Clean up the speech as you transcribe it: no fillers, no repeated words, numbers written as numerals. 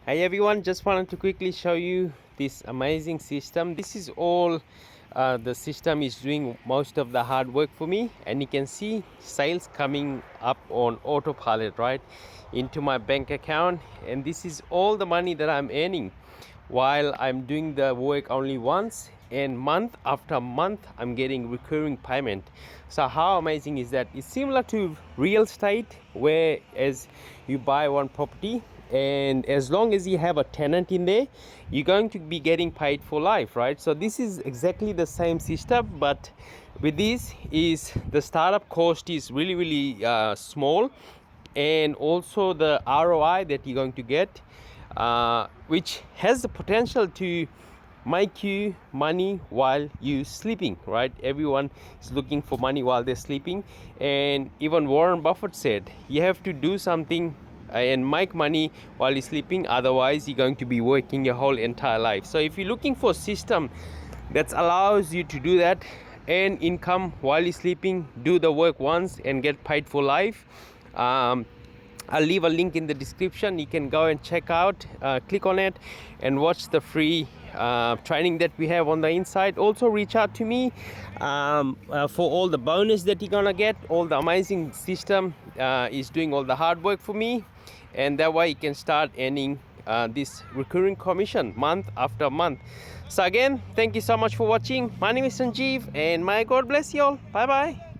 Hey everyone, just wanted to quickly show you this amazing system. This is all the system is doing most of the hard work for me, and you can see sales coming up on autopilot right into my bank account, and this is all the money that I'm earning while I'm doing the work only once, and month after month I'm getting recurring payment. So how amazing is that? It's similar to real estate, where as you buy one property, and as long as you have a tenant in there, you're going to be getting paid for life, right? So this is exactly the same system, but with this is the startup cost is really small, and also the ROI that you're going to get, which has the potential to make you money while you sleeping, right? Everyone is looking for money while they're sleeping, and even Warren Buffett said you have to do something and make money while you're sleeping, otherwise you're going to be working your whole entire life. So if you're looking for a system that allows you to do that and income while you're sleeping, do the work once and get paid for life, I'll leave a link in the description. You can go and check out, click on it and watch the free training that we have on the inside. Also reach out to me for all the bonus that you're gonna get. All the amazing system is doing all the hard work for me, and that way you can start earning this recurring commission month after month. So again, thank you so much for watching. My name is Sanjeev, and may God bless you all. Bye bye.